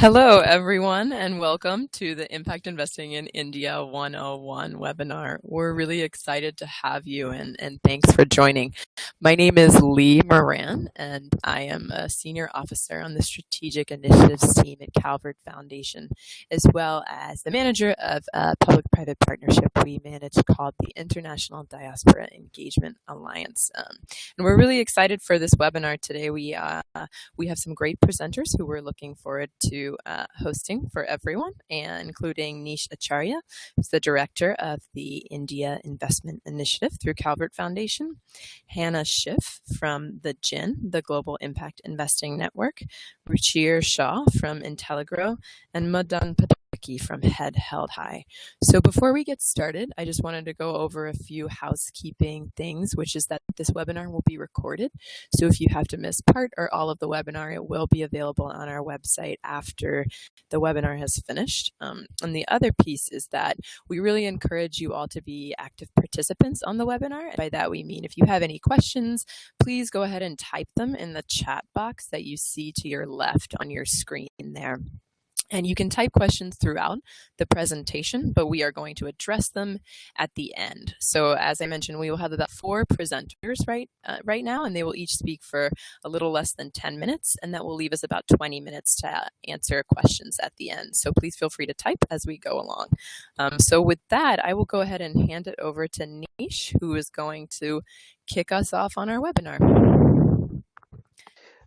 Hello, everyone, and welcome to the Impact Investing in India 101 webinar. We're really excited to have you, and thanks for joining. My name is Lee Moran, and I am a senior officer on the Strategic Initiatives team at Calvert Foundation, as well as the manager of a public-private partnership we manage called the International Diaspora Engagement Alliance. And we're really excited for this webinar today. We have some great presenters who we're looking forward to hosting for everyone, and including Nish Acharya, who's the director of the India Investment Initiative through Calvert Foundation, Hannah Schiff from the GIIN, the Global Impact Investing Network, Ruchir Shah from Intelligro, and Madan Pataki from Head Held High. So before we get started, I just wanted to go over a few housekeeping things, which is that this webinar will be recorded. So if you have to miss part or all of the webinar, it will be available on our website after the webinar has finished. And the other piece is that we really encourage you all to be active participants on the webinar. And by that we mean if you have any questions, please go ahead and type them in the chat box that you see to your left on your screen there. And you can type questions throughout the presentation, but we are going to address them at the end. So as I mentioned, we will have about 4 presenters right now, and they will each speak for a little less than 10 minutes, and that will leave us about 20 minutes to answer questions at the end. So please feel free to type as we go along. So with that, I will go ahead and hand it over to Nish, who is going to kick us off on our webinar.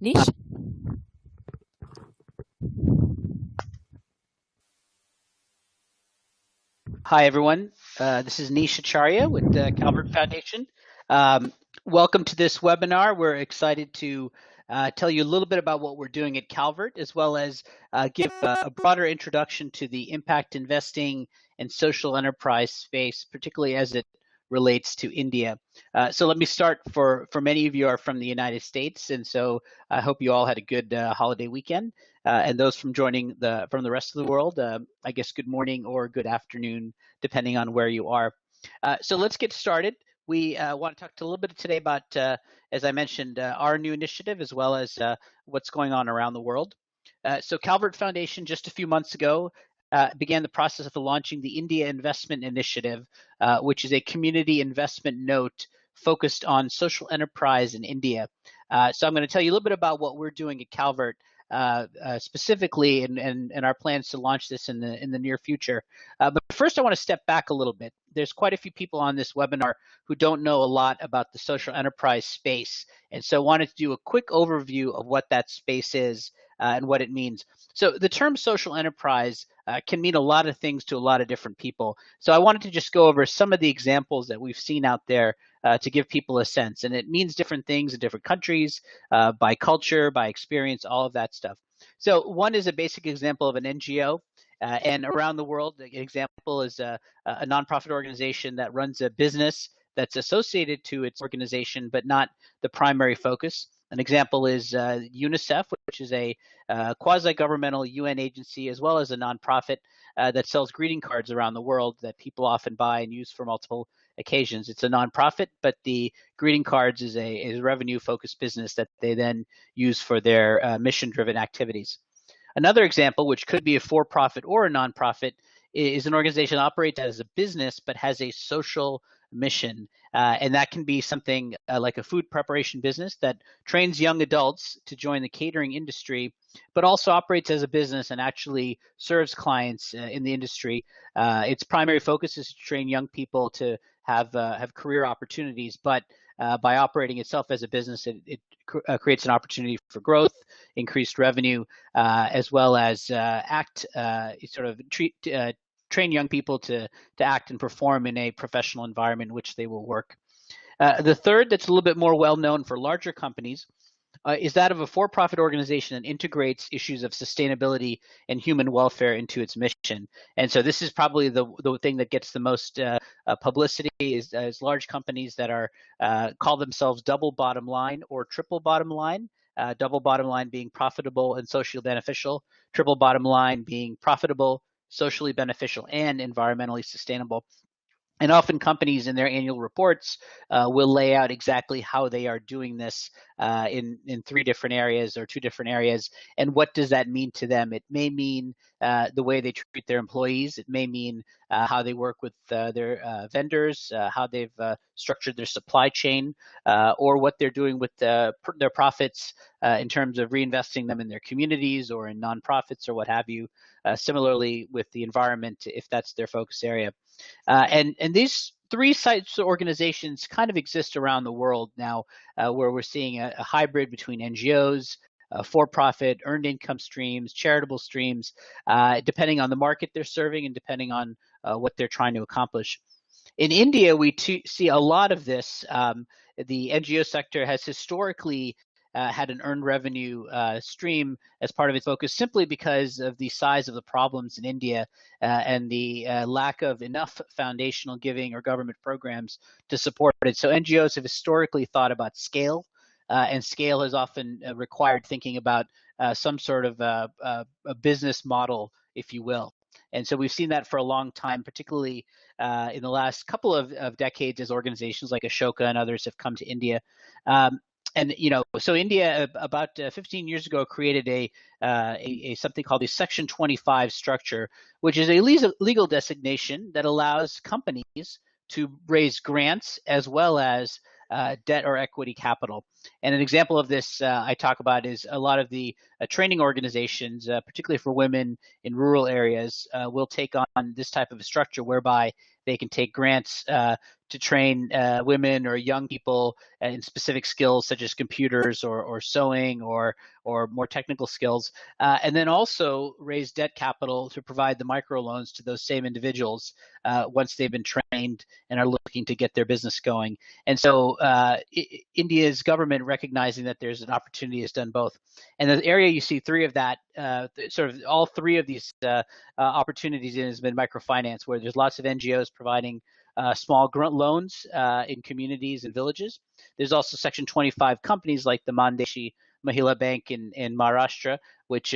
Nish? Hi, everyone. This is Nish Acharya with the Calvert Foundation. Welcome to this webinar. We're excited to tell you a little bit about what we're doing at Calvert, as well as give a broader introduction to the impact investing and social enterprise space, particularly as it relates to India. So let me start. For many of you are from the United States, and so I hope you all had a good holiday weekend. And those from joining from the rest of the world, I guess good morning or good afternoon, depending on where you are. So let's get started. We want to talk a little bit today about, as I mentioned, our new initiative, as well as what's going on around the world. So Calvert Foundation, just a few months ago, began the process of launching the India Investment Initiative, which is a community investment note focused on social enterprise in India. So I'm going to tell you a little bit about what we're doing at Calvert specifically, and our plans to launch this in the near future. But first, I want to step back a little bit. There's quite a few people on this webinar who don't know a lot about the social enterprise space, and so wanted to do a quick overview of what that space is and what it means. So the term social enterprise can mean a lot of things to a lot of different people. So I wanted to just go over some of the examples that we've seen out there to give people a sense. And it means different things in different countries, by culture, by experience, all of that stuff. So one is a basic example of an NGO. And around the world, the example is a nonprofit organization that runs a business that's associated to its organization, but not the primary focus. An example is UNICEF, which is a quasi-governmental UN agency, as well as a nonprofit that sells greeting cards around the world that people often buy and use for multiple occasions. It's a nonprofit, but the greeting cards is a revenue-focused business that they then use for their mission-driven activities. Another example, which could be a for-profit or a nonprofit, is an organization that operates as a business but has a social mission. And that can be something like a food preparation business that trains young adults to join the catering industry, but also operates as a business and actually serves clients in the industry. Its primary focus is to train young people to have career opportunities, but by operating itself as a business, it creates an opportunity for growth, increased revenue, as well as train young people to act and perform in a professional environment in which they will work. The third, that's a little bit more well-known for larger companies, is that of a for-profit organization that integrates issues of sustainability and human welfare into its mission. And so this is probably the thing that gets the most publicity is large companies that are call themselves double bottom line or triple bottom line. Double bottom line being profitable and socially beneficial, triple bottom line being profitable, socially beneficial, and environmentally sustainable. And often companies in their annual reports will lay out exactly how they are doing this in 3 different areas or 2 different areas. And what does that mean to them? It may mean the way they treat their employees. It may mean how they work with their vendors, how they've structured their supply chain, or what they're doing with their profits in terms of reinvesting them in their communities or in nonprofits or what have you. Similarly with the environment, if that's their focus area. And these 3 types of organizations kind of exist around the world now, where we're seeing a hybrid between NGOs, for-profit, earned income streams, charitable streams, depending on the market they're serving and depending on what they're trying to accomplish. In India, we see a lot of this. The NGO sector has historically had an earned revenue stream as part of its focus simply because of the size of the problems in India and the lack of enough foundational giving or government programs to support it. So NGOs have historically thought about scale, and scale has often required thinking about some sort of a business model, if you will. And so we've seen that for a long time, particularly in the last couple of decades as organizations like Ashoka and others have come to India. And so India about 15 years ago created a something called the Section 25 structure, which is a legal designation that allows companies to raise grants as well as debt or equity capital. And an example of this I talk about is a lot of the training organizations, particularly for women in rural areas, will take on this type of a structure whereby they can take grants to train women or young people in specific skills such as computers or sewing or more technical skills, and then also raise debt capital to provide the microloans to those same individuals once they've been trained and are looking to get their business going. And so India's government, recognizing that there's an opportunity, has done both. And the area you see 3 of that, sort of all 3 of these opportunities in has been microfinance, where there's lots of NGOs providing small loans in communities and villages. There's also Section 25 companies like the Mandeshi Mahila Bank in Maharashtra, which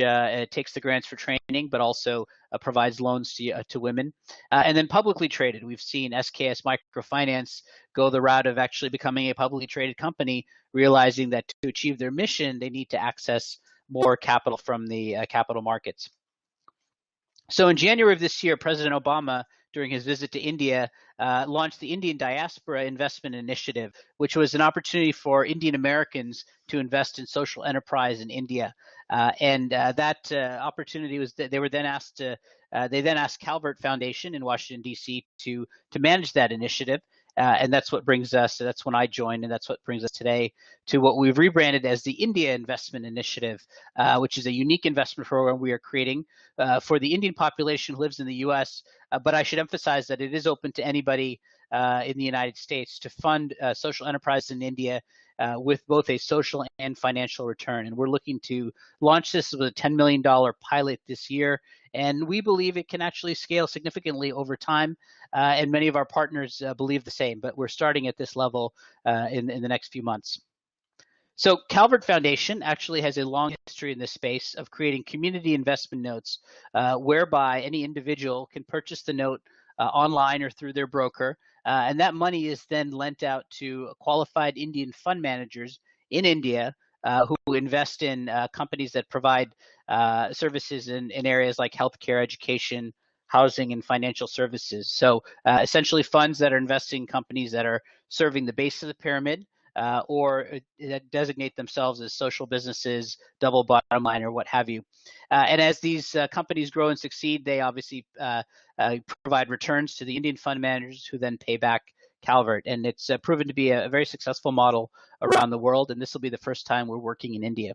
takes the grants for training, but also provides loans to women. And then publicly traded, we've seen SKS Microfinance go the route of actually becoming a publicly traded company, realizing that to achieve their mission, they need to access more capital from the capital markets. So in January of this year, President Obama, during his visit to India, launched the Indian Diaspora Investment Initiative, which was an opportunity for Indian Americans to invest in social enterprise in India. And that opportunity was that they then asked Calvert Foundation in Washington, D.C. to manage that initiative. And that's what brings us, that's when I joined, and that's what brings us today to what we've rebranded as the India Investment Initiative, which is a unique investment program we are creating for the Indian population who lives in the U.S., but I should emphasize that it is open to anybody in the United States to fund social enterprise in India with both a social and financial return. And we're looking to launch this with a $10 million pilot this year. And we believe it can actually scale significantly over time. And many of our partners believe the same, but we're starting at this level in the next few months. So Calvert Foundation actually has a long history in this space of creating community investment notes, whereby any individual can purchase the note online or through their broker, and that money is then lent out to qualified Indian fund managers in India who invest in companies that provide services in areas like healthcare, education, housing, and financial services. So essentially funds that are investing in companies that are serving the base of the pyramid, or that designate themselves as social businesses, double bottom line, or what have you. And as these companies grow and succeed, they obviously provide returns to the Indian fund managers who then pay back Calvert. And it's proven to be a very successful model around the world, and this will be the first time we're working in India.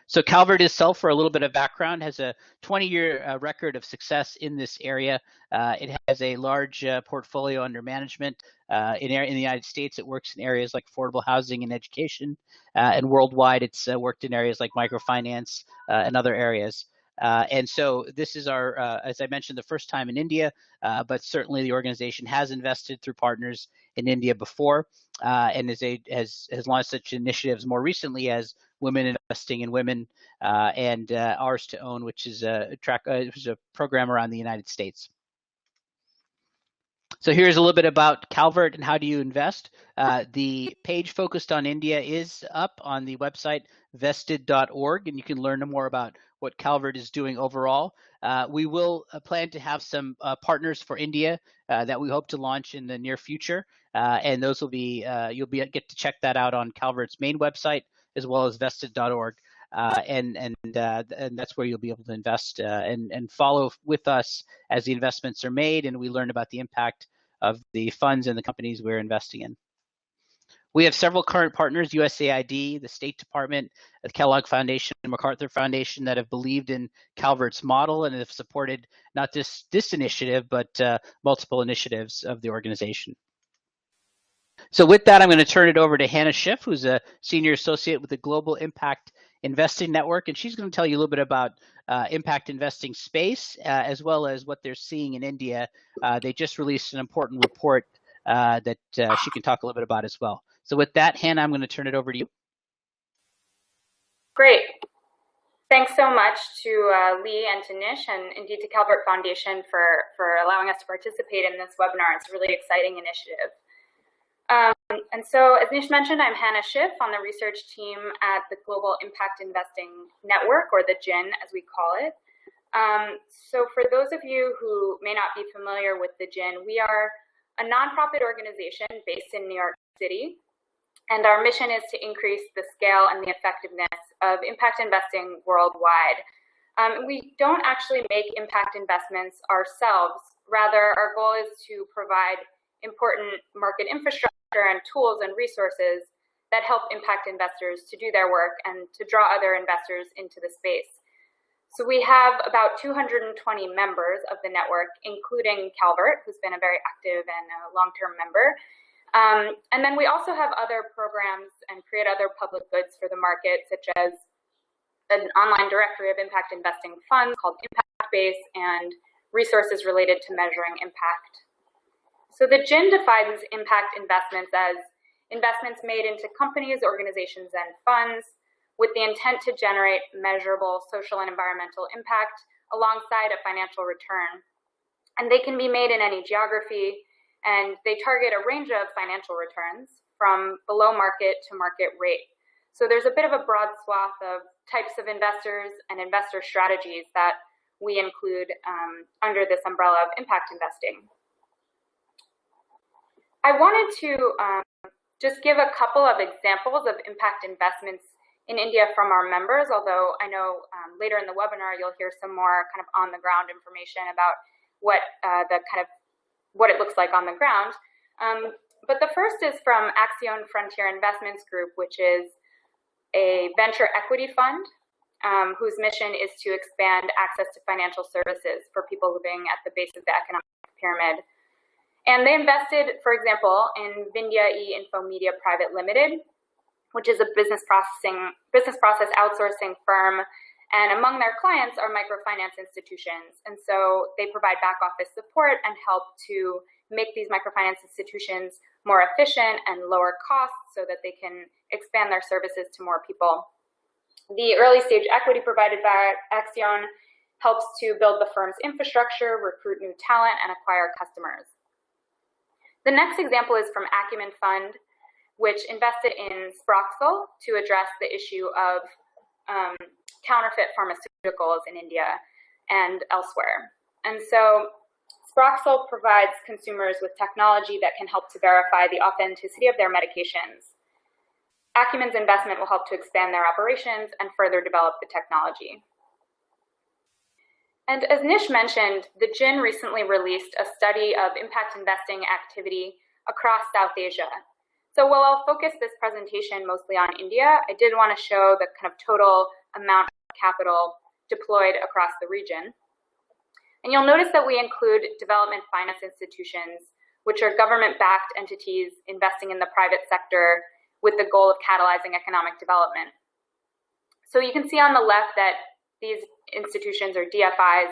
So Calvert itself, for a little bit of background, has a 20-year record of success in this area. It has a large portfolio under management. In the United States, it works in areas like affordable housing and education. And worldwide, it's worked in areas like microfinance and other areas. And so this is our, as I mentioned, the first time in India, but certainly the organization has invested through partners in India before, and has launched such initiatives more recently as Women Investing in Women and Ours to Own, which is a program around the United States. So here's a little bit about Calvert and how do you invest. The page focused on India is up on the website vested.org, and you can learn more about what Calvert is doing overall. We will plan to have some partners for India that we hope to launch in the near future, and those will be get to check that out on Calvert's main website as well as vested.org. And that's where you'll be able to invest and follow with us as the investments are made and we learn about the impact of the funds and the companies we're investing in. We have several current partners, USAID, the State Department, the Kellogg Foundation, and MacArthur Foundation that have believed in Calvert's model and have supported not just this initiative, but multiple initiatives of the organization. So with that, I'm going to turn it over to Hannah Schiff, who's a senior associate with the Global Impact Investing Network, and she's going to tell you a little bit about impact investing space, as well as what they're seeing in India. They just released an important report that she can talk a little bit about as well. So with that, Hannah, I'm going to turn it over to you. Great. Thanks so much to Lee and to Nish, and indeed to Calvert Foundation for allowing us to participate in this webinar. It's a really exciting initiative. And so, as Nish mentioned, I'm Hannah Schiff on the research team at the Global Impact Investing Network, or the GIIN as we call it. So for those of you who may not be familiar with the GIIN, we are a nonprofit organization based in New York City, and our mission is to increase the scale and the effectiveness of impact investing worldwide. We don't actually make impact investments ourselves. Rather, our goal is to provide important market infrastructure and tools and resources that help impact investors to do their work and to draw other investors into the space. So we have about 220 members of the network, including Calvert, who's been a very active and a long-term member. And then we also have other programs and create other public goods for the market, such as an online directory of impact investing funds called Impact Base and resources related to measuring impact. So the GIIN defines impact investments as investments made into companies, organizations, and funds with the intent to generate measurable social and environmental impact alongside a financial return. And they can be made in any geography, and they target a range of financial returns from below market to market rate. So there's a bit of a broad swath of types of investors and investor strategies that we include under this umbrella of impact investing. I wanted to just give a couple of examples of impact investments in India from our members, although I know later in the webinar you'll hear some more kind of on the ground information about what what it looks like on the ground. But the first is from GIIN Frontier Investments Group, which is a venture equity fund whose mission is to expand access to financial services for people living at the base of the economic pyramid. And they invested, for example, in Vindhya E-Info Media Private Limited, which is a business process outsourcing firm. And among their clients are microfinance institutions. And so they provide back office support and help to make these microfinance institutions more efficient and lower costs so that they can expand their services to more people. The early stage equity provided by GIIN helps to build the firm's infrastructure, recruit new talent, and acquire customers. The next example is from Acumen Fund, which invested in Sproxel to address the issue of counterfeit pharmaceuticals in India and elsewhere. And so Sproxel provides consumers with technology that can help to verify the authenticity of their medications. Acumen's investment will help to expand their operations and further develop the technology. And as Nish mentioned, the GIIN recently released a study of impact investing activity across South Asia. So while I'll focus this presentation mostly on India, I did want to show the kind of total amount of capital deployed across the region. And you'll notice that we include development finance institutions, which are government-backed entities investing in the private sector with the goal of catalyzing economic development. So you can see on the left that these institutions, or DFIs,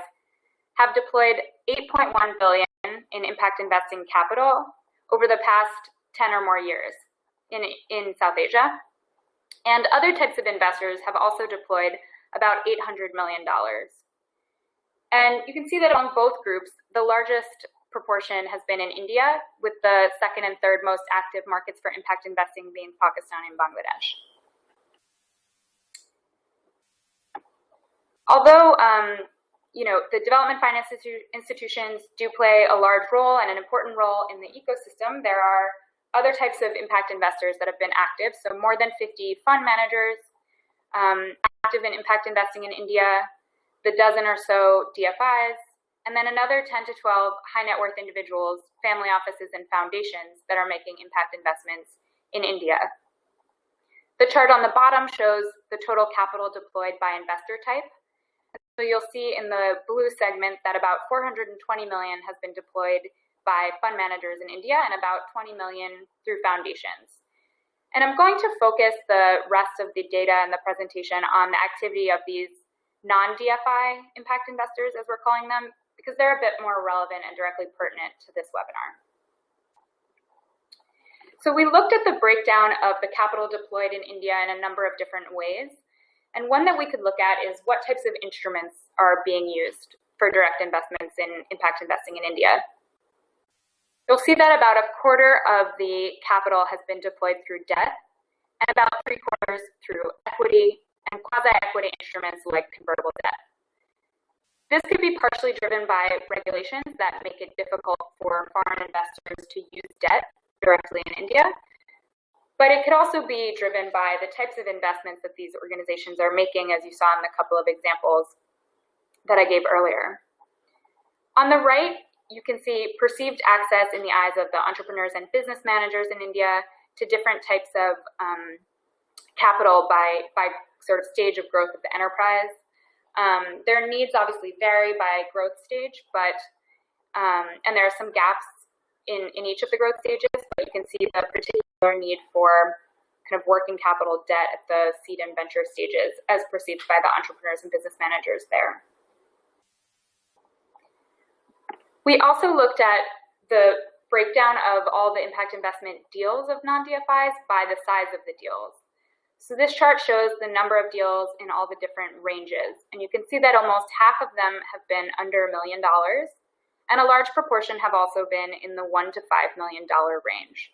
have deployed $8.1 billion in impact investing capital over the past 10 or more years in South Asia. And other types of investors have also deployed about $800 million. And you can see that among both groups, the largest proportion has been in India, with the second and third most active markets for impact investing being Pakistan and Bangladesh. Although the development finance institutions do play a large role and an important role in the ecosystem, there are other types of impact investors that have been active. So more than 50 fund managers active in impact investing in India, the dozen or so DFIs, and then another 10 to 12 high net worth individuals, family offices, and foundations that are making impact investments in India. The chart on the bottom shows the total capital deployed by investor type. So you'll see in the blue segment that about 420 million has been deployed by fund managers in India and about 20 million through foundations. And I'm going to focus the rest of the data and the presentation on the activity of these non-DFI impact investors, as we're calling them, because they're a bit more relevant and directly pertinent to this webinar. So we looked at the breakdown of the capital deployed in India in a number of different ways. And one that we could look at is what types of instruments are being used for direct investments in impact investing in India. You'll see that about a quarter of the capital has been deployed through debt and about 3/4 through equity and quasi-equity instruments like convertible debt. This could be partially driven by regulations that make it difficult for foreign investors to use debt directly in India, but it could also be driven by the types of investments that these organizations are making, as you saw in the couple of examples that I gave earlier. On the right, you can see perceived access in the eyes of the entrepreneurs and business managers in India to different types of capital by sort of stage of growth of the enterprise. Their needs obviously vary by growth stage, but and there are some gaps in each of the growth stages, but you can see the particular need for kind of working capital debt at the seed and venture stages as perceived by the entrepreneurs and business managers there. We also looked at the breakdown of all the impact investment deals of non-DFIs by the size of the deals. So this chart shows the number of deals in all the different ranges. And you can see that almost half of them have been under $1 million, and a large proportion have also been in the $1 to $5 million range.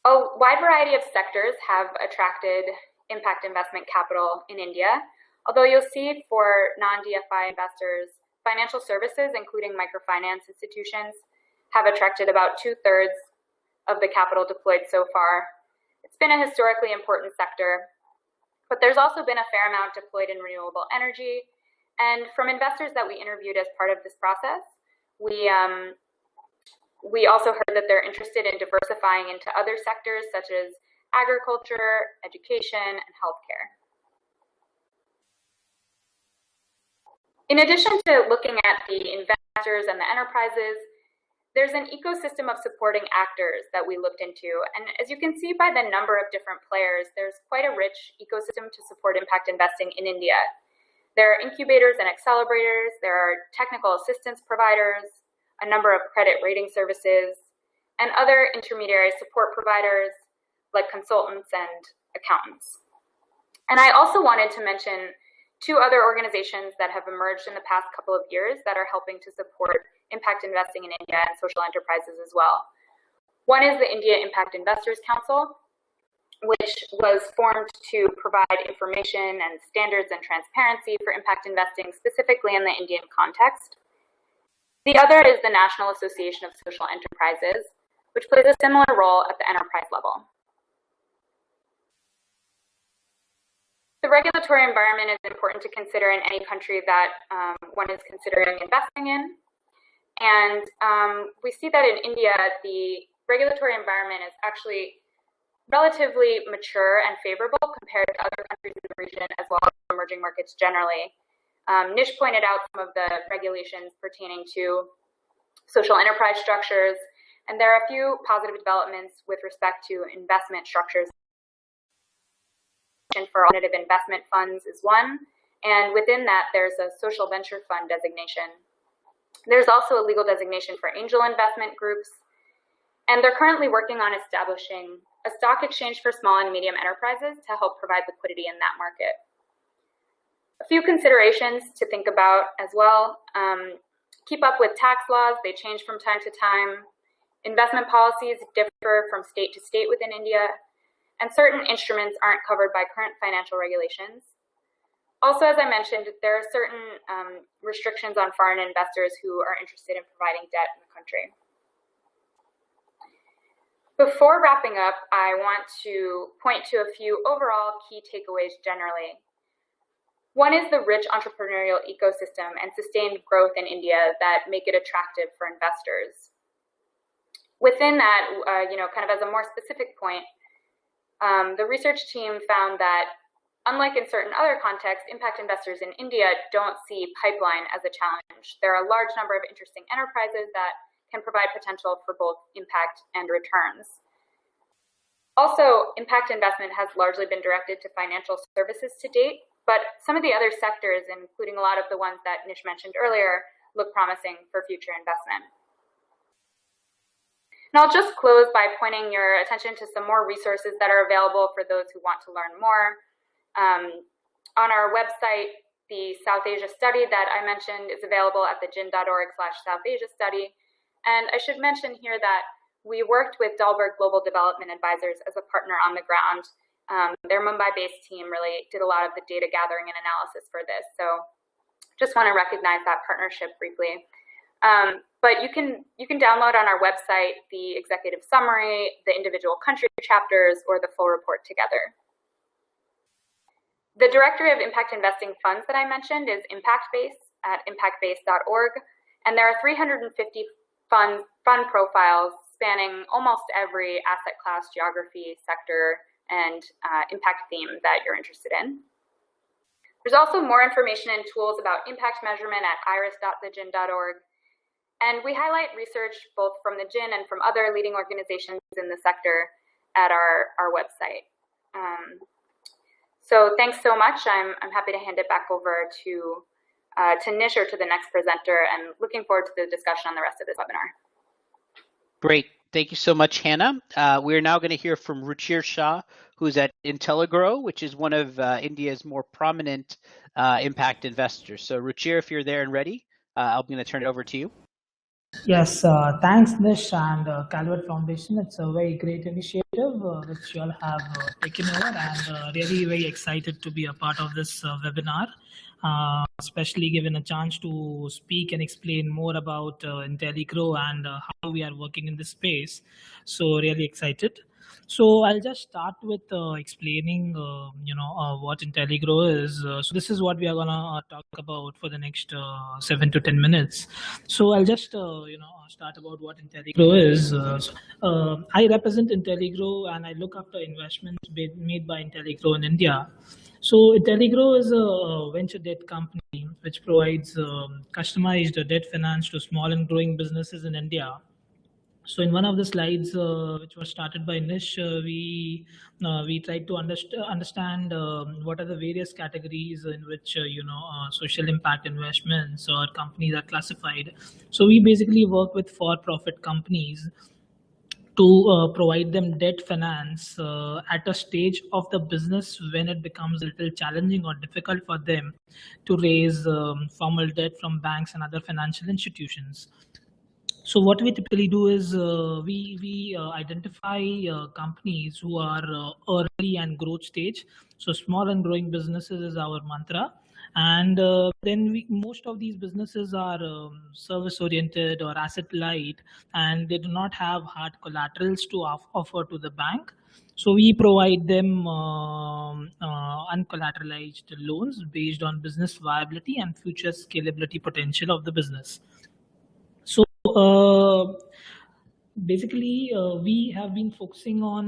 A wide variety of sectors have attracted impact investment capital in India. Although you'll see for non-DFI investors, financial services, including microfinance institutions, have attracted about 2/3 of the capital deployed so far. It's been a historically important sector, but there's also been a fair amount deployed in renewable energy. And from investors that we interviewed as part of this process, we also heard that they're interested in diversifying into other sectors such as agriculture, education, and healthcare. In addition to looking at the investors and the enterprises, there's an ecosystem of supporting actors that we looked into. And as you can see by the number of different players, there's quite a rich ecosystem to support impact investing in India. There are incubators and accelerators, there are technical assistance providers, a number of credit rating services, and other intermediary support providers like consultants and accountants. And I also wanted to mention 2 other organizations that have emerged in the past couple of years that are helping to support impact investing in India and social enterprises as well. One is the India Impact Investors Council, which was formed to provide information and standards and transparency for impact investing, specifically in the Indian context. The other is the National Association of Social Enterprises, which plays a similar role at the enterprise level. The regulatory environment is important to consider in any country that one is considering investing in. And we see that in India, the regulatory environment is actually relatively mature and favorable compared to other countries in the region, as well as emerging markets generally. Nish pointed out some of the regulations pertaining to social enterprise structures, and there are a few positive developments with respect to investment structures. For alternative investment funds is one, and within that there's a social venture fund designation. There's also a legal designation for angel investment groups, and they're currently working on establishing a stock exchange for small and medium enterprises to help provide liquidity in that market. A few considerations to think about as well. Keep up with tax laws, they change from time to time. Investment policies differ from state to state within India, and certain instruments aren't covered by current financial regulations. Also, as I mentioned, there are certain restrictions on foreign investors who are interested in providing debt in the country. Before wrapping up, I want to point to a few overall key takeaways generally. One is the rich entrepreneurial ecosystem and sustained growth in India that make it attractive for investors. Within that, kind of as a more specific point, the research team found that, unlike in certain other contexts, impact investors in India don't see pipeline as a challenge. There are a large number of interesting enterprises that can provide potential for both impact and returns. Also, impact investment has largely been directed to financial services to date, but some of the other sectors, including a lot of the ones that Nish mentioned earlier, look promising for future investment. And I'll just close by pointing your attention to some more resources that are available for those who want to learn more. On our website, the South Asia study that I mentioned is available at the GIIN.org/South Asia study. And I should mention here that we worked with Dahlberg Global Development Advisors as a partner on the ground. Their Mumbai-based team really did a lot of the data gathering and analysis for this. So just want to recognize that partnership briefly. But you can download on our website the executive summary, the individual country chapters, or the full report together. The Directory of Impact Investing Funds that I mentioned is ImpactBase at impactbase.org, and there are 350 fund profiles spanning almost every asset class, geography, sector, and impact theme that you're interested in. There's also more information and tools about impact measurement at iris.thegin.org. And we highlight research both from the GIIN and from other leading organizations in the sector at our website. So thanks so much. I'm happy to hand it back over to Nish or to the next presenter, and looking forward to the discussion on the rest of this webinar. Great. Thank you so much, Hannah. We're now going to hear from Ruchir Shah, who's at Intelligro, which is one of India's more prominent impact investors. So Ruchir, if you're there and ready, I'm going to turn it over to you. Yes, thanks Nish and Calvert Foundation. It's a very great initiative which you all have taken over, and really very excited to be a part of this webinar, especially given a chance to speak and explain more about Intelligro and how we are working in this space. So really excited. So I'll just start with explaining, what Intelligro is. So this is what we are gonna talk about for the next 7 to 10 minutes. So I'll just, start about what Intelligro is. I represent Intelligro and I look after investments made by Intelligro in India. So Intelligro is a venture debt company which provides customized debt finance to small and growing businesses in India. So in one of the slides, which was started by Nish, we tried to understand what are the various categories in which social impact investments or companies are classified. So we basically work with for-profit companies to provide them debt finance at a stage of the business when it becomes a little challenging or difficult for them to raise formal debt from banks and other financial institutions. So what we typically do is we identify companies who are early and growth stage. So small and growing businesses is our mantra. And then most of these businesses are service oriented or asset light, and they do not have hard collaterals to offer to the bank. So we provide them uncollateralized loans based on business viability and future scalability potential of the business. So basically, we have been focusing on,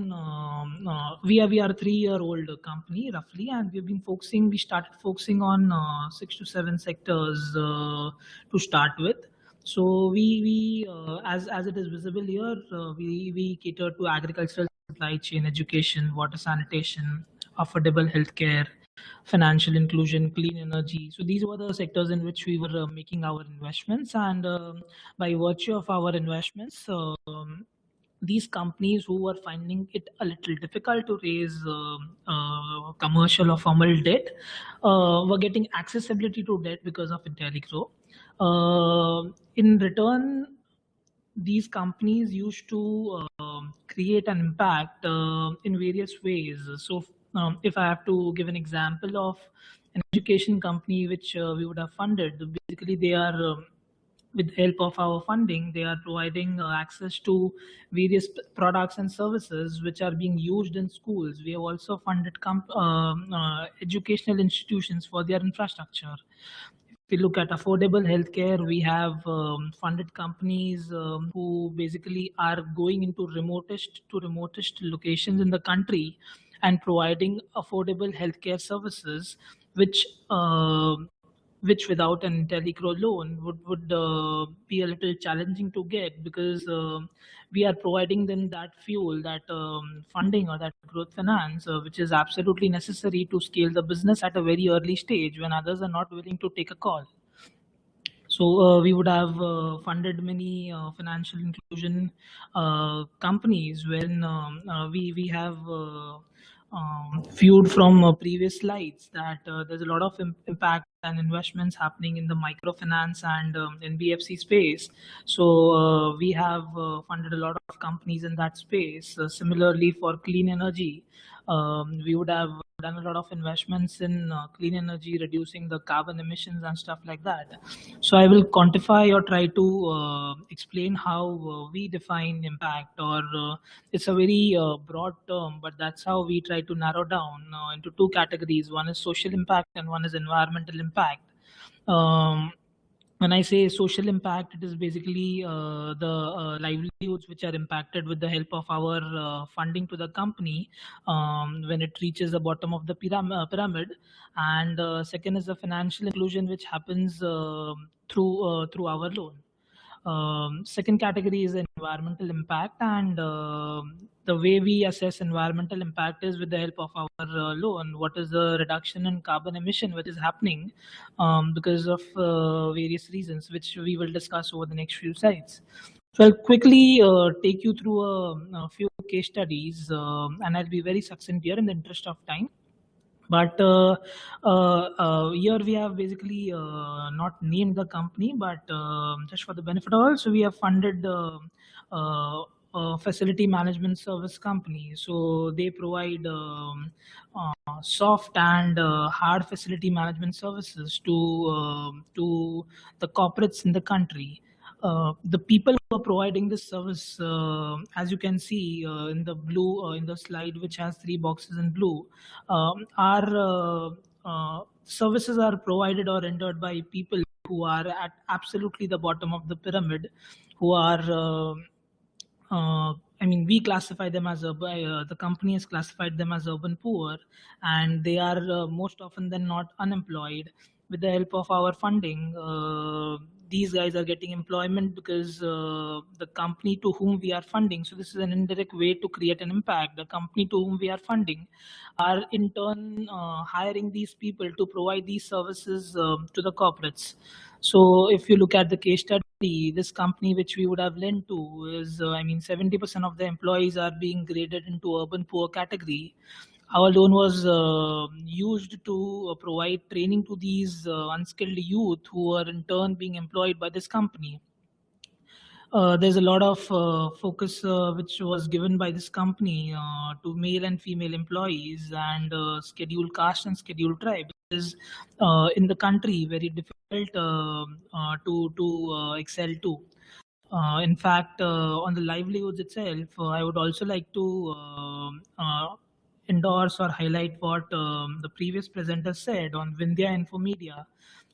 we are a 3-year-old company roughly, and we started focusing on 6 to 7 sectors to start with. So we as it is visible here, we cater to agricultural supply chain, education, water sanitation, affordable healthcare, financial inclusion, clean energy. So these were the sectors in which we were making our investments, and by virtue of our investments, these companies who were finding it a little difficult to raise commercial or formal debt were getting accessibility to debt because of IntelliGrow. In return, these companies used to create an impact in various ways. So if I have to give an example of an education company which we would have funded, basically they are with the help of our funding, they are providing access to various products and services which are being used in schools. We have also funded educational institutions for their infrastructure. If we look at affordable healthcare, we have funded companies who basically are going into remotest locations in the country and providing affordable healthcare services, which without an IntelliGrow loan would be a little challenging to get, because we are providing them that fuel, that funding or that growth finance, which is absolutely necessary to scale the business at a very early stage when others are not willing to take a call. So we would have funded many financial inclusion companies when we have viewed from previous slides that there's a lot of impact and investments happening in the microfinance and NBFC space. So we have funded a lot of companies in that space. Similarly, for clean energy, we would have done a lot of investments in clean energy, reducing the carbon emissions and stuff like that. So I will quantify or try to explain how we define impact, or it's a very broad term, but that's how we try to narrow down into two categories. One is social impact and one is environmental impact. When I say social impact, it is basically the livelihoods which are impacted with the help of our funding to the company when it reaches the bottom of the pyramid. And second is the financial inclusion, which happens through our loan. Second category is environmental impact, and the way we assess environmental impact is with the help of our loan. What is the reduction in carbon emission which is happening because of various reasons, which we will discuss over the next few slides. So I'll quickly take you through a few case studies, and I'll be very succinct here in the interest of time. But here we have basically not named the company, but just for the benefit of all, so we have funded facility management service company. So they provide soft and hard facility management services to the corporates in the country. The people who are providing this service, as you can see in the blue in the slide, which has 3 boxes in blue, are services are provided or rendered by people who are at absolutely the bottom of the pyramid, who are I mean, we classify them as the company has classified them as urban poor, and they are most often than not unemployed. With the help of our funding, these guys are getting employment because the company to whom we are funding, so this is an indirect way to create an impact. The company to whom we are funding are in turn hiring these people to provide these services to the corporates. So if you look at the case study, this company which we would have lent to is, I mean, 70% of the employees are being graded into urban poor category. Our loan was used to provide training to these unskilled youth who are in turn being employed by this company. There's a lot of focus which was given by this company to male and female employees and scheduled caste and scheduled tribe. It is in the country very difficult to excel to. In fact, on the livelihoods itself, I would also like to endorse or highlight what the previous presenter said on Vindhya Infomedia.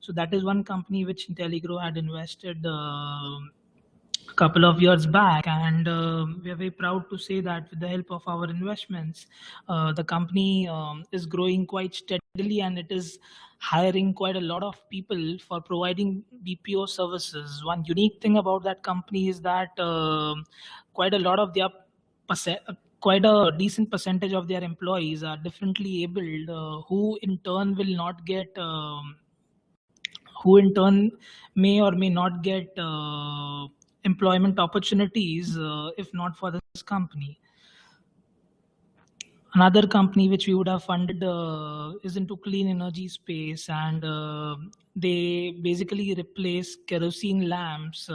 So that is one company which IntelliGrow had invested a couple of years back, and we are very proud to say that with the help of our investments, the company is growing quite steadily, and it is hiring quite a lot of people for providing BPO services. One unique thing about that company is that quite a lot of their quite a decent percentage of their employees are differently abled, who in turn will not get who in turn may or may not get employment opportunities if not for the this company. Another company which we would have funded is into clean energy space, and they basically replace kerosene lamps,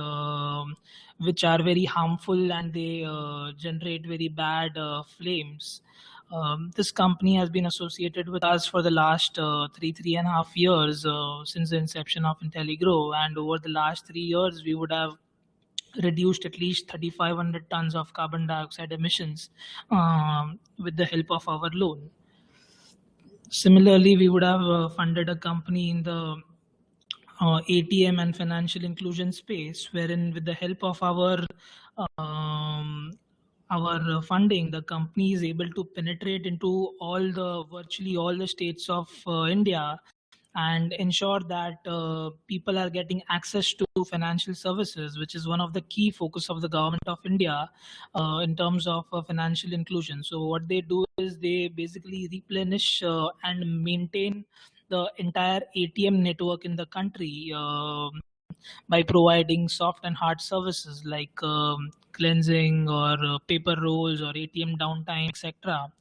which are very harmful, and they generate very bad flames. This company has been associated with us for the last 3.5 years since the inception of IntelliGrow, and over the last 3 years we would have reduced at least 3,500 tons of carbon dioxide emissions with the help of our loan. Similarly, we would have funded a company in the ATM and financial inclusion space, wherein with the help of our funding, the company is able to penetrate into virtually all the states of India and ensure that people are getting access to financial services, which is one of the key focus of the government of India in terms of financial inclusion. So what they do is they basically replenish and maintain the entire ATM network in the country by providing soft and hard services like cleansing or paper rolls or ATM downtime, etc.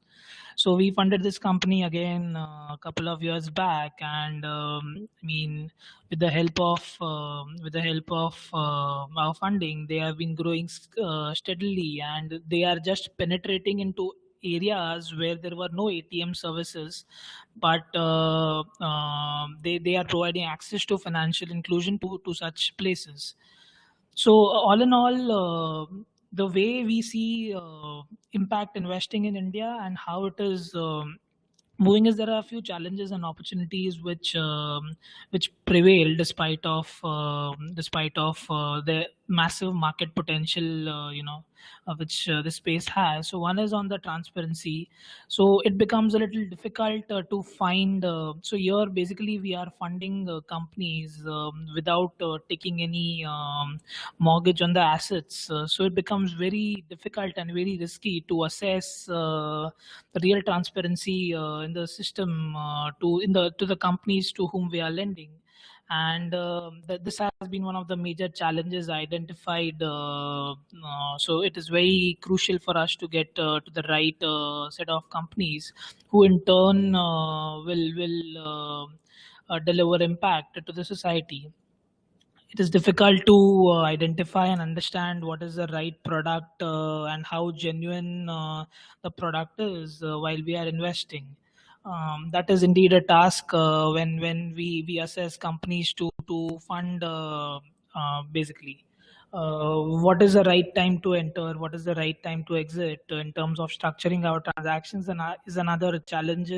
So we funded this company again a couple of years back, and with the help of our funding, they have been growing steadily, and they are just penetrating into areas where there were no ATM services, but they are providing access to financial inclusion to such places. So all in all, the way we see impact investing in India and how it is moving is there are a few challenges and opportunities which prevail despite of the massive market potential which this space has. So one is on the transparency. So it becomes a little difficult to find. So here basically we are funding companies without taking any mortgage on the assets. So it becomes very difficult and very risky to assess the real transparency in the system to the companies to whom we are lending. And this has been one of the major challenges identified. So it is very crucial for us to get to the right set of companies who in turn will deliver impact to the society. It is difficult to identify and understand what is the right product and how genuine the product is while we are investing. That is indeed a task when we assess companies to fund basically. What is the right time to enter? What is the right time to exit in terms of structuring our transactions? And is another challenge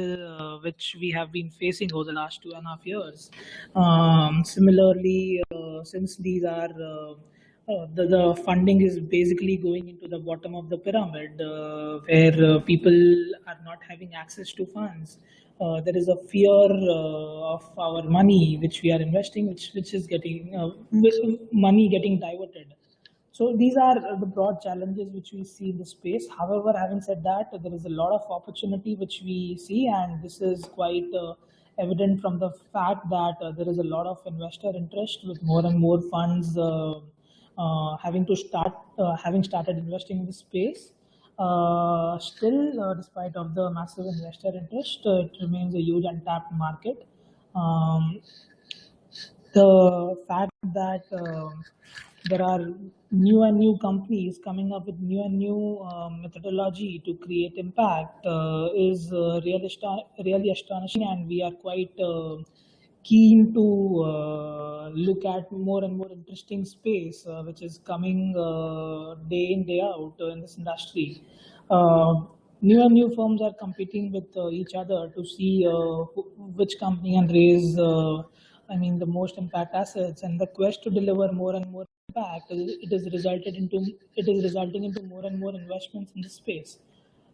which we have been facing over the last 2.5 years. Similarly, since these are the funding is basically going into the bottom of the pyramid, where people are not having access to funds. There is a fear of our money which we are investing, which is getting money getting diverted. So these are the broad challenges which we see in the space. However, having said that, there is a lot of opportunity which we see, and this is quite evident from the fact that there is a lot of investor interest with more and more funds having started investing in the space. Still, despite of the massive investor interest, it remains a huge untapped market. The fact that there are new companies coming up with new methodology to create impact is really astonishing, and we are quite keen to look at more and more interesting space which is coming day in day out in this industry. New firms are competing with each other to see which company can raise the most impact assets, and the quest to deliver more and more impact it is resulting into more and more investments in this space.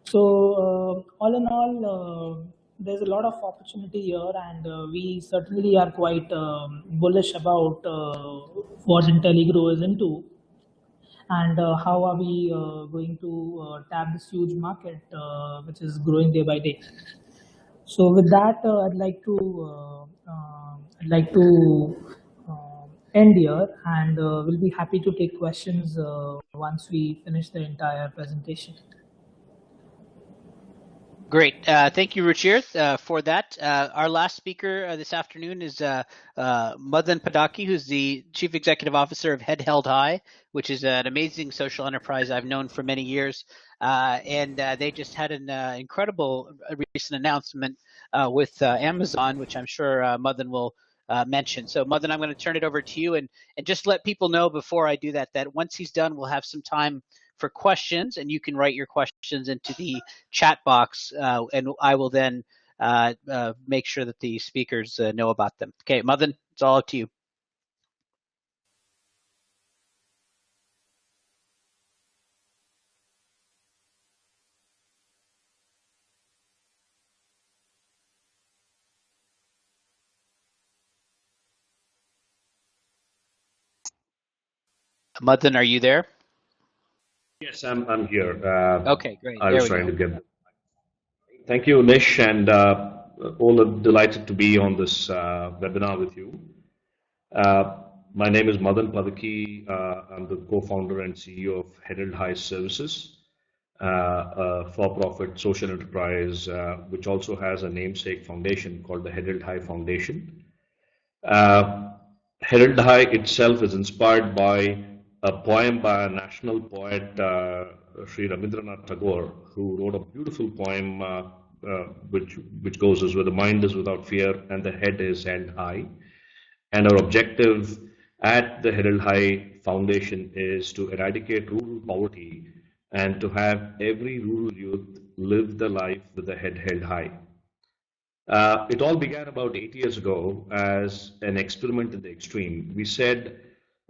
So all in all, there's a lot of opportunity here, and we certainly are quite bullish about what IntelliGrow is into, and how are we going to tap this huge market which is growing day by day. So with that, I'd like to end here, and we'll be happy to take questions once we finish the entire presentation. Great. Thank you, Ruchir, for that. Our last speaker this afternoon is Madan Padaki, who's the Chief Executive Officer of Head Held High, which is an amazing social enterprise I've known for many years. And they just had an incredible recent announcement with Amazon, which I'm sure Madan will mention. So Madan, I'm going to turn it over to you and just let people know before I do that once he's done, we'll have some time for questions, and you can write your questions into the chat box, and I will then make sure that the speakers know about them. Okay, Madan, it's all up to you. Madan, are you there? Yes, I'm here. Okay, great. I was trying to get. Thank you, Nish, and all delighted to be on this webinar with you. My name is Madan Padaki. I'm the co-founder and CEO of Head Held High Services, a for-profit social enterprise, which also has a namesake foundation called the Head Held High Foundation. Head Held High itself is inspired by a poem by a national poet, Sri Rabindranath Tagore, who wrote a beautiful poem which goes as, where the mind is without fear and the head is held high. And our objective at the Head Held High Foundation is to eradicate rural poverty and to have every rural youth live the life with the head held high. It all began about 8 years ago as an experiment in the extreme. We said,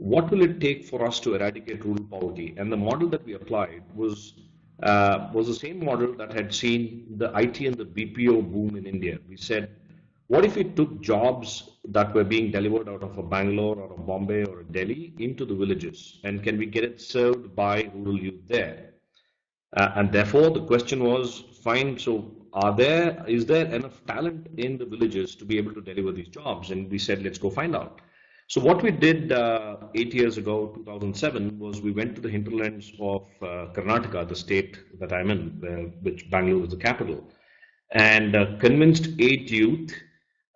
what will it take for us to eradicate rural poverty? And the model that we applied was the same model that had seen the IT and the BPO boom in India. We said, what if we took jobs that were being delivered out of a Bangalore or a Bombay or a Delhi into the villages, and can we get it served by rural youth there? And therefore the question was, fine, so is there enough talent in the villages to be able to deliver these jobs? And we said, let's go find out. So what we did 8 years ago, 2007, was we went to the hinterlands of Karnataka, the state that I'm in, which Bangalore is the capital, and convinced 8 youth,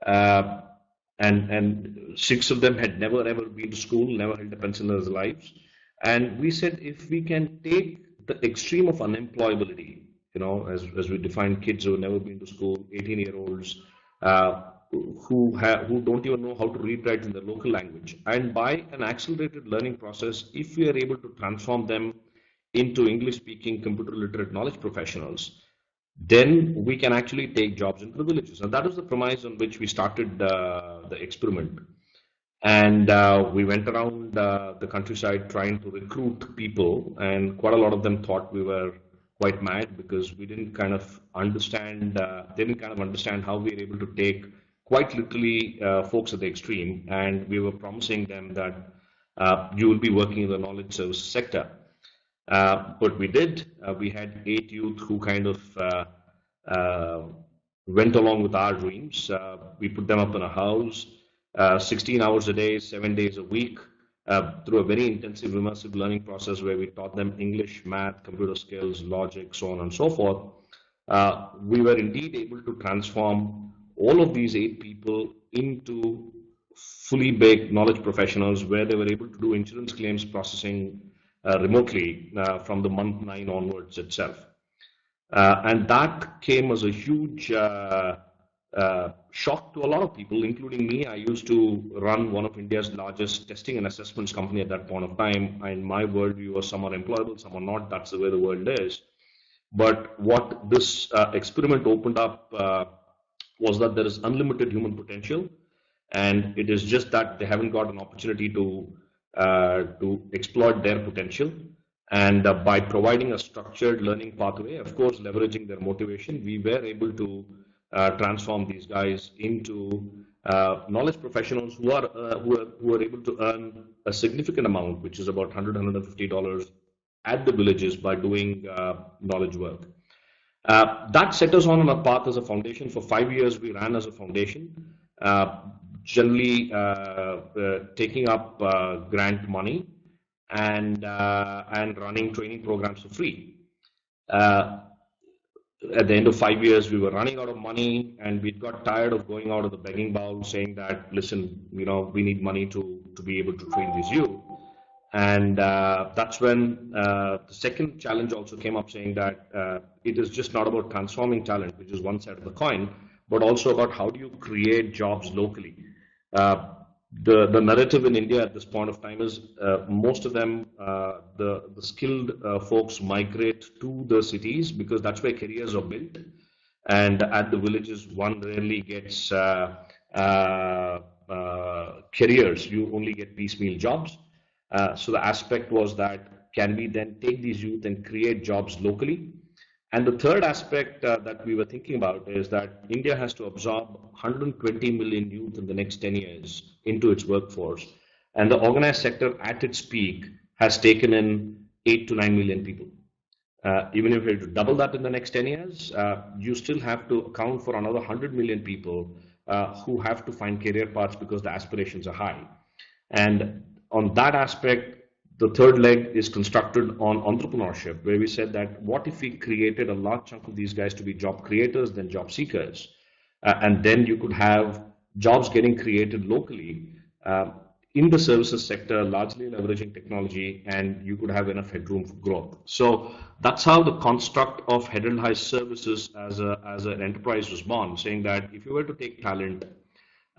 and 6 of them had never ever been to school, never held a pencil in their lives. And we said, if we can take the extreme of unemployability, as we define kids who have never been to school, 18-year-olds, who don't even know how to read, write in their local language, and by an accelerated learning process, if we are able to transform them into English-speaking, computer-literate knowledge professionals, then we can actually take jobs into the villages. And that was the premise on which we started the experiment. And we went around the countryside trying to recruit people, and quite a lot of them thought we were quite mad because we didn't kind of understand, they didn't kind of understand how we were able to take quite literally folks at the extreme, and we were promising them that you will be working in the knowledge service sector. But we did. We had 8 youth who kind of went along with our dreams. We put them up in a house, 16 hours a day, 7 days a week, through a very intensive immersive learning process where we taught them English, math, computer skills, logic, so on and so forth. We were indeed able to transform all of these 8 people into fully baked knowledge professionals, where they were able to do insurance claims processing remotely from the month 9 onwards itself. And that came as a huge shock to a lot of people, including me. I used to run one of India's largest testing and assessments company at that point of time, and my worldview was some are employable, some are not. That's the way the world is. But what this experiment opened up was that there is unlimited human potential, and it is just that they haven't got an opportunity to exploit their potential. And by providing a structured learning pathway, of course, leveraging their motivation, we were able to transform these guys into knowledge professionals who are able to earn a significant amount, which is about $100, $150 at the villages by doing knowledge work. That set us on a path as a foundation. For 5 years, we ran as a foundation. generally taking up grant money and running training programs for free. At the end of 5 years, we were running out of money, and we got tired of going out of the begging bowl, saying that, listen, we need money to be able to train these youth. And that's when the second challenge also came up, saying that it is just not about transforming talent, which is one side of the coin, but also about how do you create jobs locally. The narrative in India at this point of time is most of them, the skilled folks migrate to the cities because that's where careers are built. And at the villages, one rarely gets careers. You only get piecemeal jobs. So the aspect was that can we then take these youth and create jobs locally? And the third aspect that we were thinking about is that India has to absorb 120 million youth in the next 10 years into its workforce. And the organized sector at its peak has taken in 8 to 9 million people. Even if you have to double that in the next 10 years, you still have to account for another 100 million people who have to find career paths because the aspirations are high. And on that aspect, the third leg is constructed on entrepreneurship, where we said that what if we created a large chunk of these guys to be job creators, then job seekers, and then you could have jobs getting created locally in the services sector, largely leveraging technology, and you could have enough headroom for growth. So that's how the construct of Head High Services as an enterprise was born, saying that if you were to take talent,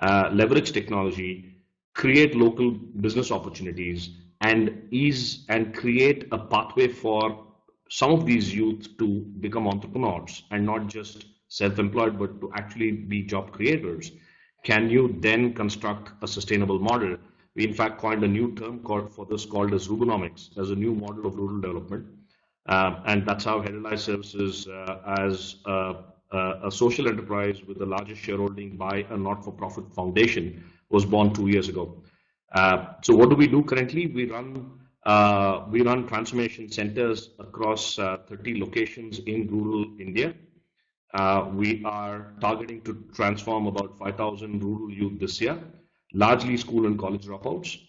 leverage technology, create local business opportunities, and ease and create a pathway for some of these youth to become entrepreneurs and not just self-employed, but to actually be job creators, can you then construct a sustainable model? We in fact coined a new term for this called as Rubenomics, as a new model of rural development. And that's how Head High Services as a social enterprise with the largest shareholding by a not-for-profit foundation was born 2 years ago. So what do we do currently? We run transformation centers across 30 locations in rural India. We are targeting to transform about 5,000 rural youth this year, largely school and college dropouts,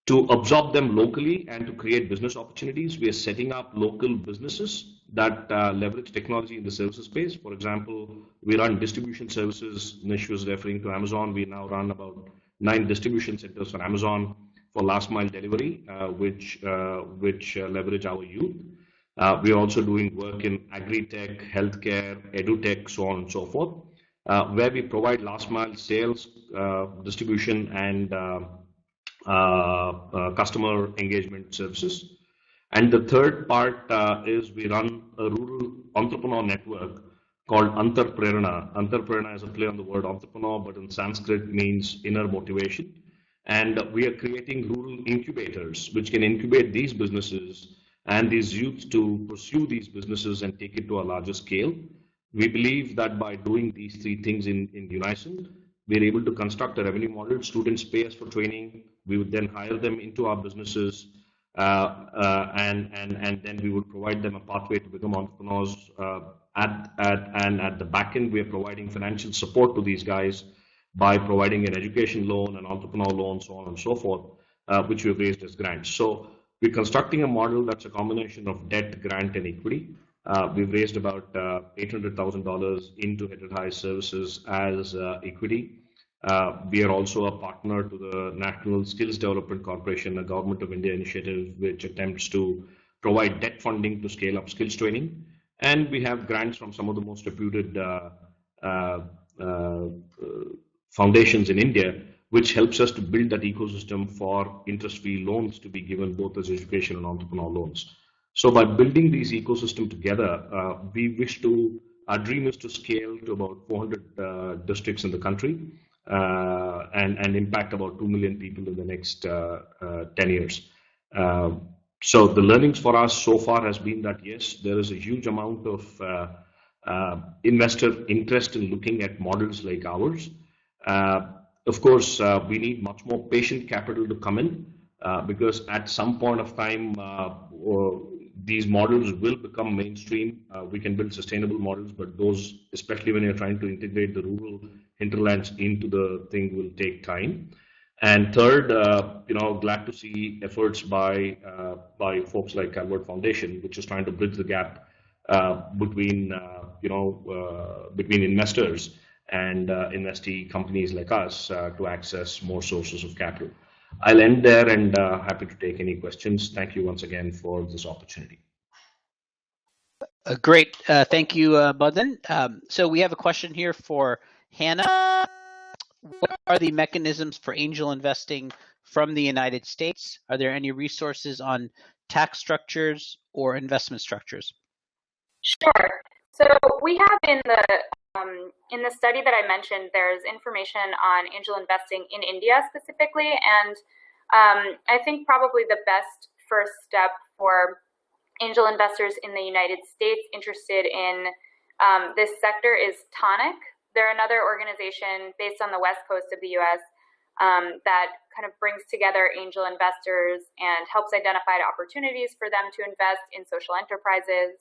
to absorb them locally and to create business opportunities. We are setting up local businesses that leverage technology in the services space. For example, we run distribution services. Nish was referring to Amazon. We now run about 9 distribution centers for Amazon for last mile delivery, which leverage our youth. We are also doing work in agri-tech, healthcare, edu-tech, so on and so forth, where we provide last mile sales, distribution, and customer engagement services. And the third part is we run a rural entrepreneur network called Antarprerana. Antarprerana is a play on the word entrepreneur, but in Sanskrit means inner motivation. And we are creating rural incubators, which can incubate these businesses and these youth to pursue these businesses and take it to a larger scale. We believe that by doing these 3 things in unison, we're able to construct a revenue model. Students pay us for training. We would then hire them into our businesses, and then we would provide them a pathway to become entrepreneurs. And at the back end, we are providing financial support to these guys by providing an education loan, an entrepreneur loan, so on and so forth, which we've raised as grants. So we're constructing a model that's a combination of debt, grant, and equity. We've raised about $800,000 into Head High Services as equity. We are also a partner to the National Skills Development Corporation, a Government of India initiative which attempts to provide debt funding to scale up skills training. And we have grants from some of the most reputed foundations in India, which helps us to build that ecosystem for interest-free loans to be given both as education and entrepreneur loans. So by building these ecosystem together, our dream is to scale to about 400 districts in the country and impact about 2 million people in the next 10 years. So the learnings for us so far has been that, yes, there is a huge amount of investor interest in looking at models like ours. Of course, we need much more patient capital to come in because at some point of time, these models will become mainstream. We can build sustainable models, but those, especially when you're trying to integrate the rural hinterlands into the thing, will take time. And third, glad to see efforts by folks like Calvert Foundation, which is trying to bridge the gap between between investors and investee companies like us to access more sources of capital. I'll end there and happy to take any questions. Thank you once again for this opportunity. Great. Thank you, Madan. So we have a question here for Hannah. What are the mechanisms for angel investing from the United States? Are there any resources on tax structures or investment structures? Sure. So we have in the study that I mentioned, there's information on angel investing in India specifically, and I think probably the best first step for angel investors in the United States interested in this sector is Tonic. They're another organization based on the west coast of the U.S. That kind of brings together angel investors and helps identify opportunities for them to invest in social enterprises.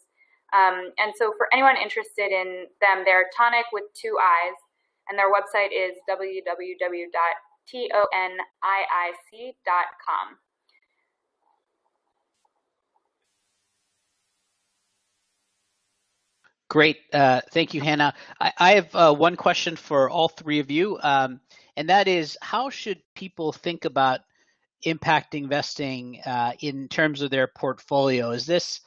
And so for anyone interested in them, they're Tonic with 2 I's, and their website is www.toniic.com. Great. Thank you, Hannah. I have one question for all three of you, and that is, how should people think about impact investing in terms of their portfolio? Is this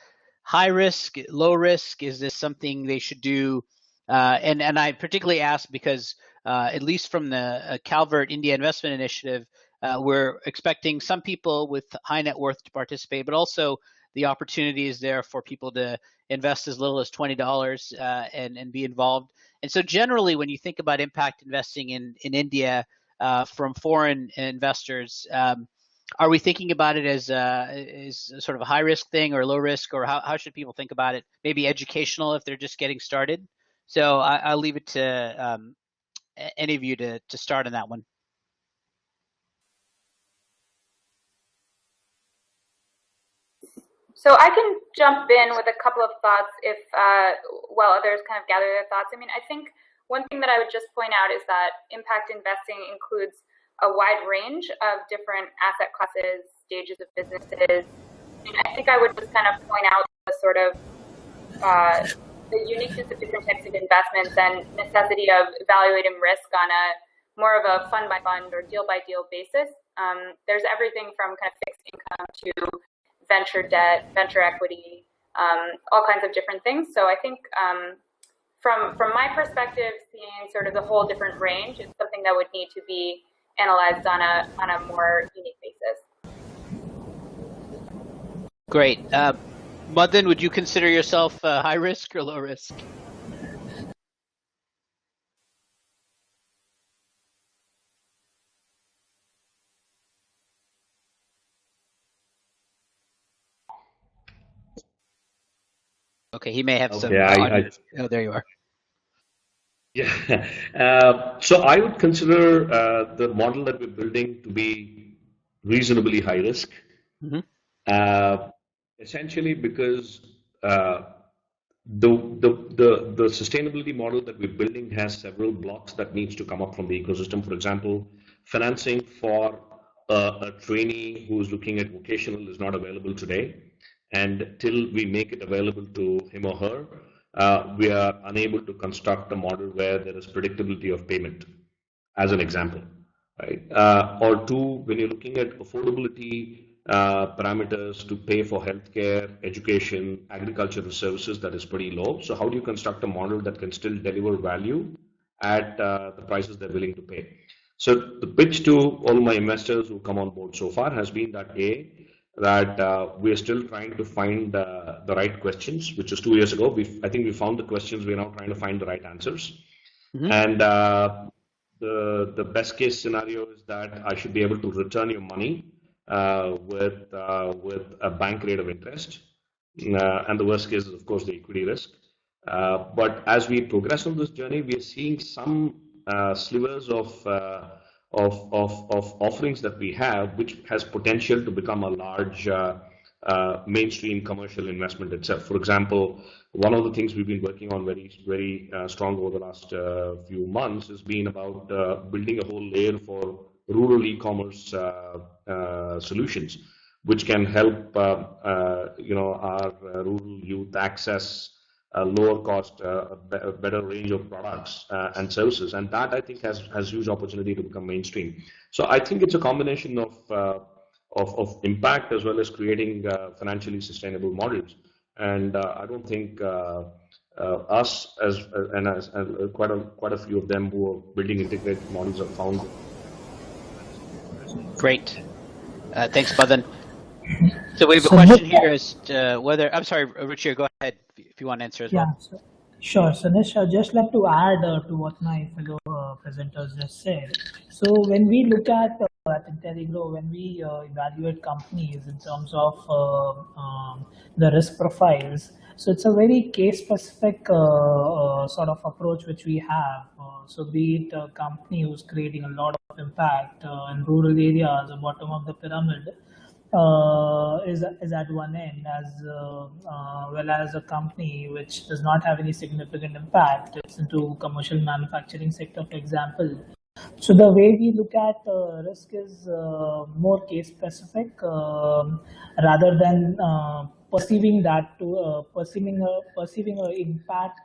high risk, low risk? Is this something they should do? And I particularly ask because, at least from the Calvert India Investment Initiative, we're expecting some people with high net worth to participate, but also the opportunity is there for people to invest as little as $20 and be involved. And so generally, when you think about impact investing in India from foreign investors, are we thinking about it as sort of a high risk thing or low risk, or how should people think about it? Maybe educational if they're just getting started. So I'll leave it to any of you to start on that one. So I can jump in with a couple of thoughts while others kind of gather their thoughts. I mean, I think one thing that I would just point out is that impact investing includes a wide range of different asset classes, stages of businesses. And I think I would just kind of point out the sort of the uniqueness of different types of investments and necessity of evaluating risk on a more of a fund by fund or deal by deal basis. There's everything from kind of fixed income to venture debt, venture equity, all kinds of different things. So I think from my perspective, seeing sort of the whole different range is something that would need to be analyzed on a more unique basis. Great. Madan, would you consider yourself high risk or low risk? Okay, he may have some. Oh, there you are. Yeah. So I would consider the model that we're building to be reasonably high risk. Mm-hmm. Essentially because the sustainability model that we're building has several blocks that needs to come up from the ecosystem. For example, financing for a trainee who's looking at vocational is not available today. And till we make it available to him or her, we are unable to construct a model where there is predictability of payment, as an example, right? Or two, when you're looking at affordability parameters to pay for healthcare, education, agricultural services, that is pretty low. So how do you construct a model that can still deliver value at the prices they're willing to pay? So the pitch to all my investors who come on board so far has been that we're still trying to find the right questions, which is 2 years ago. I think we found the questions. We're now trying to find the right answers. Mm-hmm. And the best case scenario is that I should be able to return your money with a bank rate of interest. And the worst case is, of course, the equity risk. But as we progress on this journey, we are seeing some slivers of offerings that we have, which has potential to become a large mainstream commercial investment itself. For example, one of the things we've been working on very strong over the last few months has been about building a whole layer for rural e-commerce solutions, which can help our rural youth access lower cost, a better range of products and services, and that I think has huge opportunity to become mainstream. So I think it's a combination of impact as well as creating financially sustainable models. And I don't think us as quite a few of them who are building integrated models have found. Great. Thanks, Madan. So we have a question here as to whether, I'm sorry, Ruchir, go ahead if you want to answer as well. Yeah, sure. So Nish, I'd just like to add to what my fellow presenters just said. So when we look at IntelliGrow, when we evaluate companies in terms of the risk profiles, so it's a very case-specific sort of approach which we have. So be it a company who's creating a lot of impact in rural areas, the bottom of the pyramid, is at one end, as well as a company which does not have any significant impact. It's into commercial manufacturing sector, for example. So the way we look at risk is more case specific, rather than perceiving that to perceiving a impact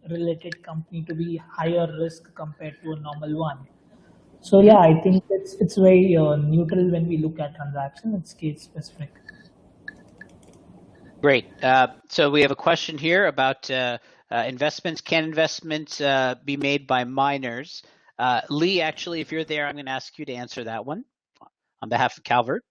related company to be higher risk compared to a normal one. So yeah, I think it's very neutral when we look at transaction. It's case specific. Great. So we have a question here about investments. Can investments be made by minors? Lee, actually, if you're there, I'm going to ask you to answer that one on behalf of Calvert.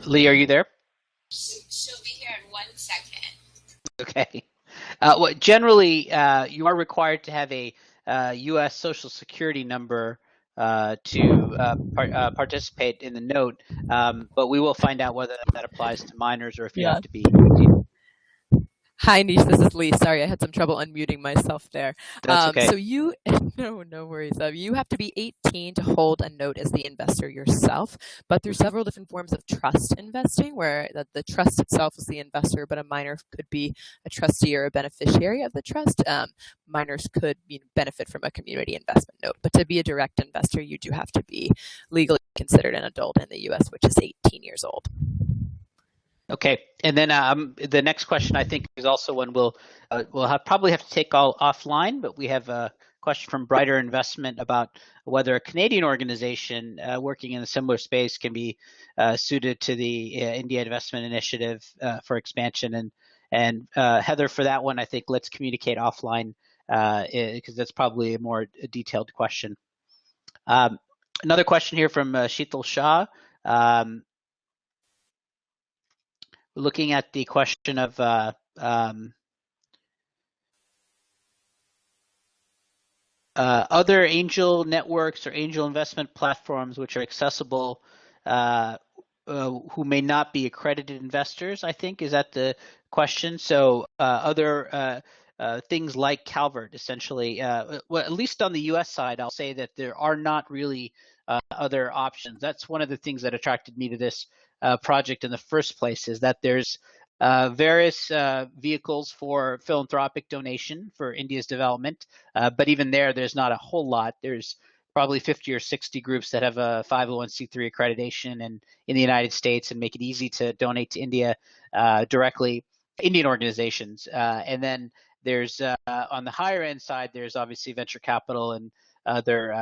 Lee, are you there? She'll be here in 1 second. Okay. Well, generally, you are required to have a U.S. Social Security number to participate in the note, but we will find out whether that applies to minors or if you have to be 18. Hi, Nish. This is Lee. Sorry, I had some trouble unmuting myself there. That's okay. So you, no worries. You have to be 18 to hold a note as the investor yourself, but there's several different forms of trust investing where the trust itself is the investor, but a minor could be a trustee or a beneficiary of the trust. Minors could benefit from a community investment note, but to be a direct investor, you do have to be legally considered an adult in the U.S., which is 18 years old. Okay, and then the next question I think is also one we'll probably have to take all offline, but we have a question from Brighter Investment about whether a Canadian organization working in a similar space can be suited to the India Investment Initiative for expansion. And Heather, for that one, I think let's communicate offline because that's probably a more detailed question. Another question here from Sheetal Shah. Looking at the question of other angel networks or angel investment platforms which are accessible who may not be accredited investors, I think, is that the question. So other things like Calvert, essentially, well, at least on the U.S. side, I'll say that there are not really other options. That's one of the things that attracted me to this project in the first place, is that there's various vehicles for philanthropic donation for India's development, but even there's not a whole lot. There's probably 50 or 60 groups that have a 501c3 accreditation and in the United States and make it easy to donate to India directly, Indian organizations. And then there's on the higher end side, there's obviously venture capital and other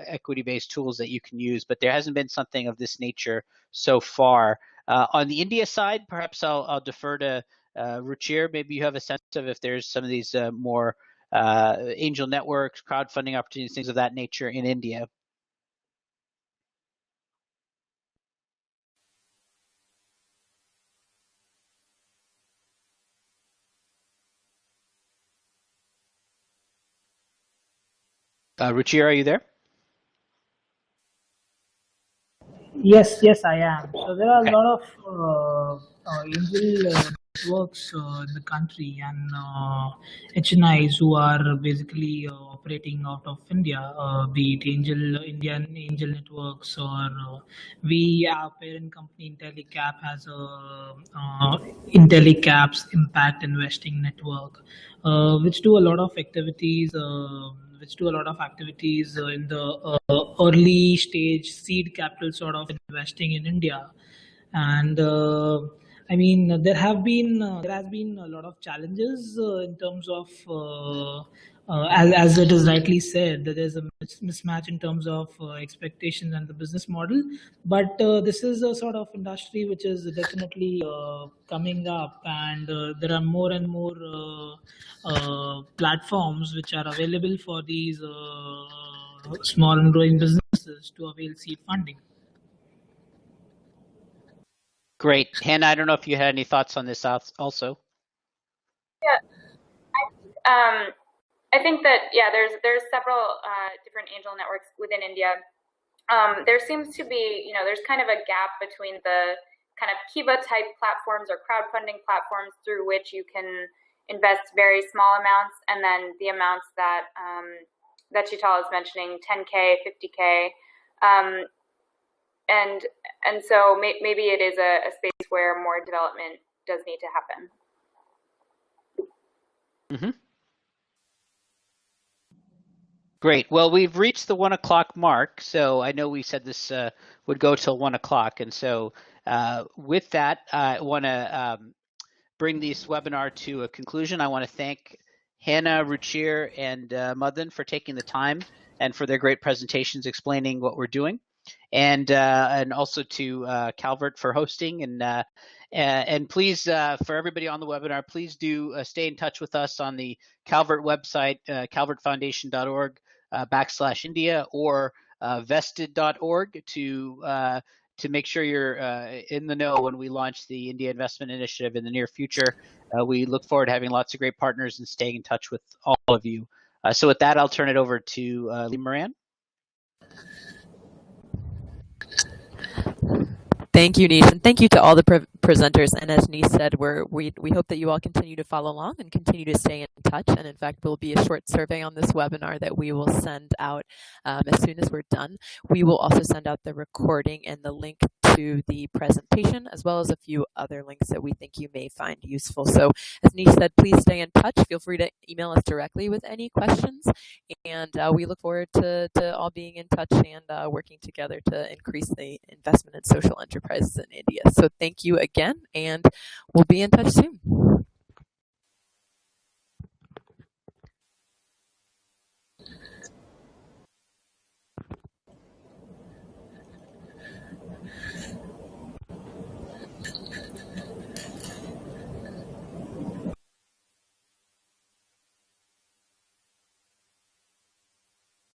equity-based tools that you can use, but there hasn't been something of this nature so far. On the India side, perhaps I'll defer to Ruchir. Maybe you have a sense of if there's some of these more angel networks, crowdfunding opportunities, things of that nature in India. Ruchir, are you there? Yes, I am. So there are a Okay. lot of angel networks in the country and HNIs who are basically operating out of India, be it Indian angel networks or our parent company IntelliCap has a IntelliCap's Impact Investing Network, which do a lot of activities. In the early stage seed capital sort of investing in India, and I mean there has been a lot of challenges in terms of as it is rightly said that there's a mismatch in terms of expectations and the business model, but this is a sort of industry which is definitely coming up, and there are more and more platforms which are available for these small and growing businesses to avail seed funding. Great. Hannah, I don't know if you had any thoughts on this also. Yeah, I think that there's several different angel networks within India. There seems to be, there's kind of a gap between the kind of Kiva type platforms or crowdfunding platforms through which you can invest very small amounts, and then the amounts that that Chital is mentioning, 10K, 50K, and so maybe it is a space where more development does need to happen. Mm-hmm. Great. Well, we've reached the 1 o'clock mark, so I know we said this would go till 1 o'clock, and so with that, I want to bring this webinar to a conclusion. I want to thank Hannah, Ruchir, and Madan for taking the time and for their great presentations explaining what we're doing, and also to Calvert for hosting. And please, for everybody on the webinar, please do stay in touch with us on the Calvert website, calvertfoundation.org /India, or vested.org to make sure you're in the know when we launch the India Investment Initiative in the near future. We look forward to having lots of great partners and staying in touch with all of you. So with that, I'll turn it over to Lee Moran. Thank you, Nish, and thank you to all the presenters. And as Nish said, we hope that you all continue to follow along and continue to stay in touch. And in fact, there'll be a short survey on this webinar that we will send out as soon as we're done. We will also send out the recording and the link to the presentation, as well as a few other links that we think you may find useful. So as Nish said, please stay in touch. Feel free to email us directly with any questions. And we look forward to all being in touch and working together to increase the investment in social enterprises in India. So thank you again, and we'll be in touch soon.